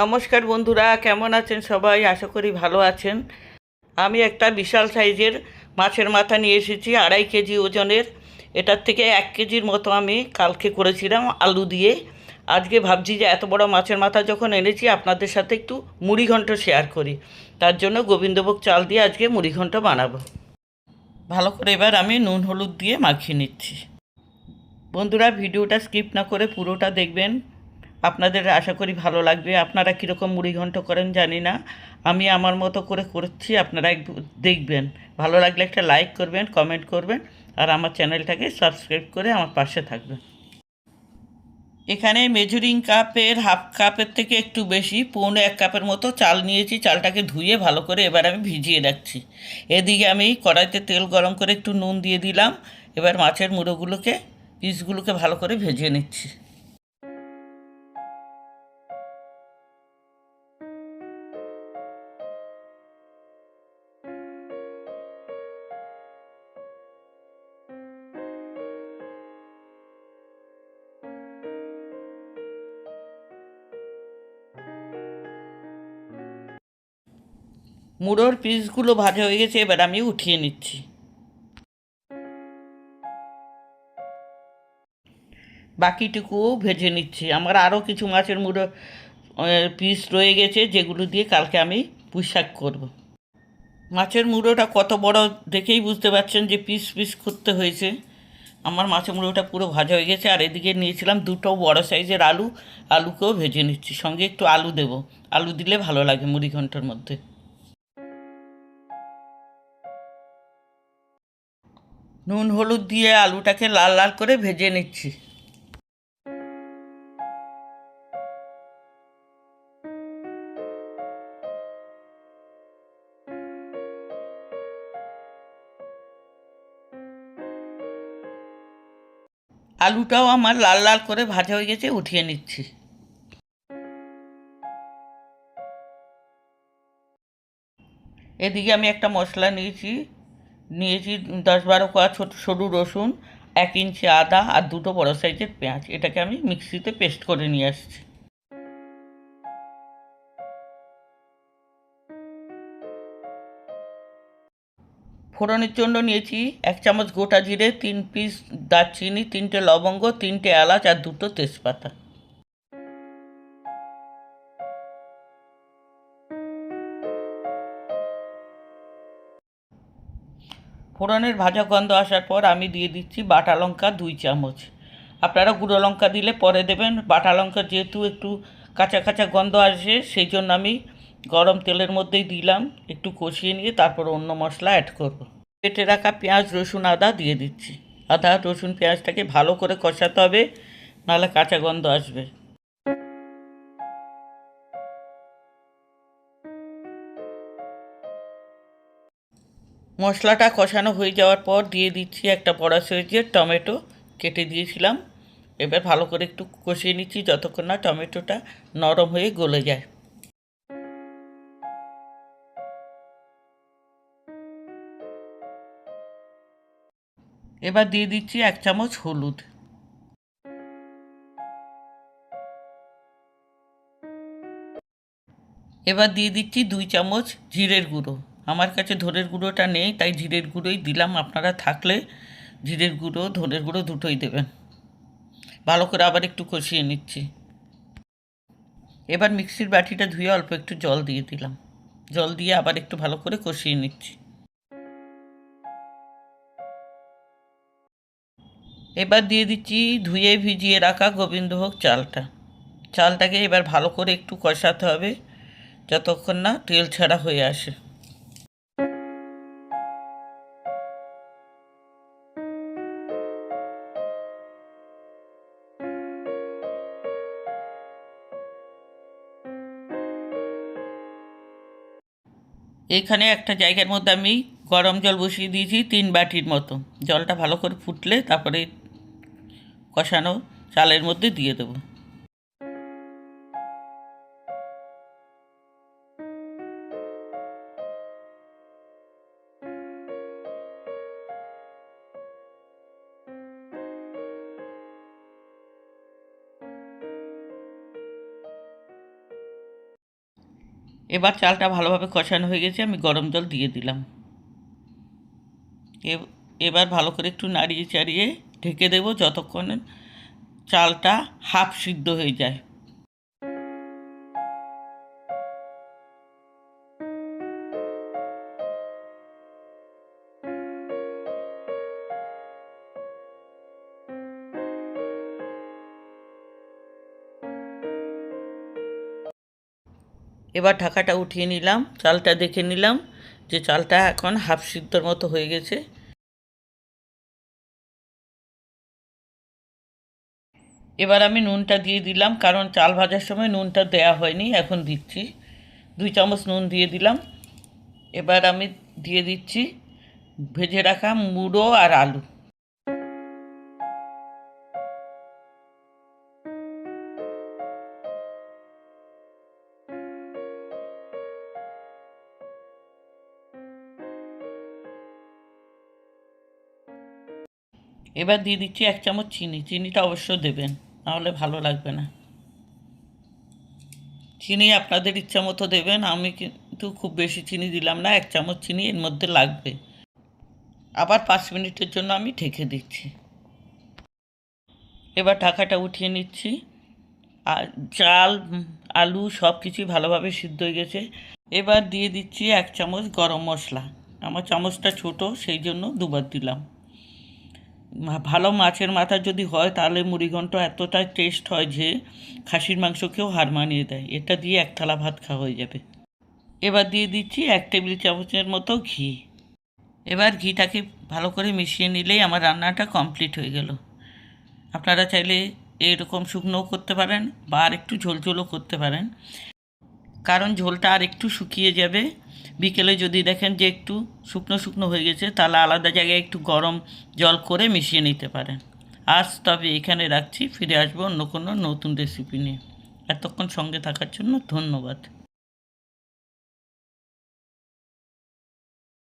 নমস্কার বন্ধুরা, কেমন আছেন সবাই? আশা করি ভালো আছেন। আমি একটা বিশাল সাইজের মাছের মাথা নিয়ে এসেছি, 2.5 কেজি ওজনের। এটার থেকে 1 কেজির মতো আমি কালকে করেছিলাম আলু দিয়ে। আজকে ভাবছি যে এত বড় মাছের মাথা যখন এনেছি, আপনাদের সাথে একটু মুড়িঘণ্ট শেয়ার করি। তার জন্য গোবিন্দভোগ চাল দিয়ে আজকে মুড়িঘণ্ট বানাবো। ভালো করে এবার আমি নুন হলুদ দিয়ে মাখিয়ে নিচ্ছি। বন্ধুরা, ভিডিওটা স্কিপ না করে পুরোটা দেখবেন, আপনাদের আশা করি ভালো লাগবে। আপনারা কীরকম মুড়িঘণ্ট করেন জানি না, আমি আমার মতো করে করছি, আপনারা দেখবেন। ভালো লাগলে একটা লাইক করবেন, কমেন্ট করবেন, আর আমার চ্যানেলটাকে সাবস্ক্রাইব করে আমার পাশে থাকবেন। এখানে মেজারিং কাপের হাফ কাপের থেকে একটু বেশি, 1.25 কাপের মতো চাল নিয়েছি। চালটাকে ধুয়ে ভালো করে এবার আমি ভিজিয়ে রাখছি। এদিকে আমি কড়াইতে তেল গরম করে একটু নুন দিয়ে দিলাম। এবার মাছের মুড়োগুলোকে, পিসগুলোকে ভালো করে ভেজে নিচ্ছি। মুড়োর পিসগুলো ভাজা হয়ে গেছে, এবার আমি উঠিয়ে নিচ্ছি। বাকিটুকুও ভেজে নিচ্ছি। আমার আরও কিছু মাছের মুড়ো পিস রয়ে গেছে, যেগুলো দিয়ে কালকে আমি পুঁই শাক করব। মাছের মুড়োটা কত বড় দেখেই বুঝতে পারছেন যে পিস পিস করতে হয়েছে। আমার মাছের মুড়োটা পুরো ভাজা হয়ে গেছে। আর এদিকে নিয়েছিলাম 2টো বড় সাইজের আলু, আলুকেও ভেজে নিচ্ছি। সঙ্গে একটু আলু দেব, আলু দিলে ভালো লাগে মুড়িঘণ্টার মধ্যে। নুন হলুদ দিয়ে আলুটাকে লাল লাল করে ভেজে নিচ্ছি। আলুটাও আমার লাল লাল করে ভাজা হয়ে গেছে, উঠিয়ে নিচ্ছি। এদিকে আমি একটা মশলা নিয়েছি, 10-12 কোয়া ছোট সরু রসুন, 1 ইঞ্চি আদা আর 2টো বড় সাইজের পেঁয়াজ। এটাকে আমি মিক্সিতে পেস্ট করে নিয়ে আসছি। ফোড়নের জন্য নিয়েছি 1 চামচ গোটা জিরে, 3 পিস দারচিনি, 3টে লবঙ্গ, 3টে এলাচ আর 2টো তেজপাতা। ফোড়নের ভাজা গন্ধ আসার পর আমি দিয়ে দিচ্ছি বাটা লঙ্কা 2 চামচ। আপনারা গুঁড়ো লঙ্কা দিলে পরে দেবেন। বাটা লঙ্কা যেহেতু একটু কাঁচা কাঁচা গন্ধ আসে, সেই জন্য আমি গরম তেলের মধ্যেই দিলাম। একটু কষিয়ে নিয়ে তারপর অন্য মশলা অ্যাড করব। কেটে রাখা পেঁয়াজ, রসুন, আদা দিয়ে দিচ্ছি। আদা রসুন পেঁয়াজটাকে ভালো করে কষাতে হবে, নাহলে কাঁচা গন্ধ আসবে। মশলাটা কষানো হয়ে যাওয়ার পর দিয়ে দিচ্ছি একটা বড় সাইজের টমেটো, কেটে দিয়েছিলাম। এবার ভালো করে একটু কষিয়ে নিচ্ছি যতক্ষণ না টমেটোটা নরম হয়ে গলে যায়। এবার দিয়ে দিচ্ছি 1 চামচ হলুদ। এবার দিয়ে দিচ্ছি 2 চামচ জিরের গুঁড়ো। আমার কাছে ধনের গুঁড়োটা নেই, তাই জিরের গুঁড়োই দিলাম। আপনারা থাকলে জিরের গুঁড়ো, ধনের গুঁড়ো দুটোই দেবেন। ভালো করে আবার একটু কষিয়ে নিচ্ছি। এবার মিক্সির বাটিটা ধুয়ে অল্প একটু জল দিয়ে দিলাম। জল দিয়ে আবার একটু ভালো করে কষিয়ে নিচ্ছি। এবার দিয়ে দিচ্ছি ধুয়ে ভিজিয়ে রাখা গোবিন্দভোগ চালটা। চালটাকে এবার ভালো করে একটু কষাতে হবে যতক্ষণ না তেল ছাড়া হয়ে আসে। এখানে একটা জায়গার মধ্যে আমি গরম জল বসিয়ে দিয়েছি 3 বাটির মতো। জলটা ভালো করে ফুটলে তারপরে কষানো চালের মধ্যে দিয়ে দেবো। এবার চালটা ভালোভাবে কষানো হয়ে গেছে, আমি গরম জল দিয়ে দিলাম। এবার ভালো করে একটু নাড়িয়ে চাড়িয়ে ঢেকে দেবো যতক্ষণ চালটা হাফ সিদ্ধ হয়ে যায়। এবার ঢাকাটা উঠিয়ে নিলাম, চালটা দেখে নিলাম যে চালটা এখন হাফ সিদ্ধর মতো হয়ে গেছে। এবার আমি নুনটা দিয়ে দিলাম, কারণ চাল ভাজার সময় নুনটা দেয়া হয়নি, এখন দিচ্ছি। 2 চামচ নুন দিয়ে দিলাম। এবার আমি দিয়ে দিচ্ছি ভেজে রাখা মুড়ো আর আলু। এবার দিয়ে দিচ্ছি 1 চামচ চিনি। চিনিটা অবশ্য দেবেন, নাহলে ভালো লাগবে না। চিনি আপনাদের ইচ্ছা মতো দেবেন, আমি কিন্তু খুব বেশি চিনি দিলাম না, 1 চামচ চিনি এর মধ্যে লাগবে। আবার 5 মিনিটের জন্য আমি ঢেকে দিচ্ছি। এবার ঢাকাটা উঠিয়ে নিচ্ছি। আর চাল আলু সব কিছুই ভালোভাবে সিদ্ধ হয়ে গেছে। এবার দিয়ে দিচ্ছি 1 চামচ গরম মশলা। আমার চামচটা ছোট, সেই জন্য 2বার দিলাম। ভালো মাছের মাথা যদি হয় তাহলে মুড়িঘণ্ট এতটাই টেস্ট হয় যে খাসির মাংসকেও হার মানিয়ে দেয়। এটা দিয়ে 1 থালা ভাত খাওয়া হয়ে যাবে। এবার দিয়ে দিচ্ছি 1 টেবিল চামচের মতো ঘি। এবার ঘিটাকে ভালো করে মিশিয়ে নিলেই আমার রান্নাটা কমপ্লিট হয়ে গেল। আপনারা চাইলে এরকম শুকনোও করতে পারেন বা আর একটু ঝোলঝোলও করতে পারেন, কারণ ঝোলটা আর একটু শুকিয়ে যাবে। বিকেলে যদি দেখেন যে একটু শুকনো শুকনো হয়ে গেছে, তাহলে আলাদা জায়গায় একটু গরম জল করে মিশিয়ে নিতে পারেন। আজ তবে এখানে রাখছি, ফিরে আসবো অন্য কোনো নতুন রেসিপি নিয়ে। এতক্ষণ সঙ্গে থাকার জন্য ধন্যবাদ।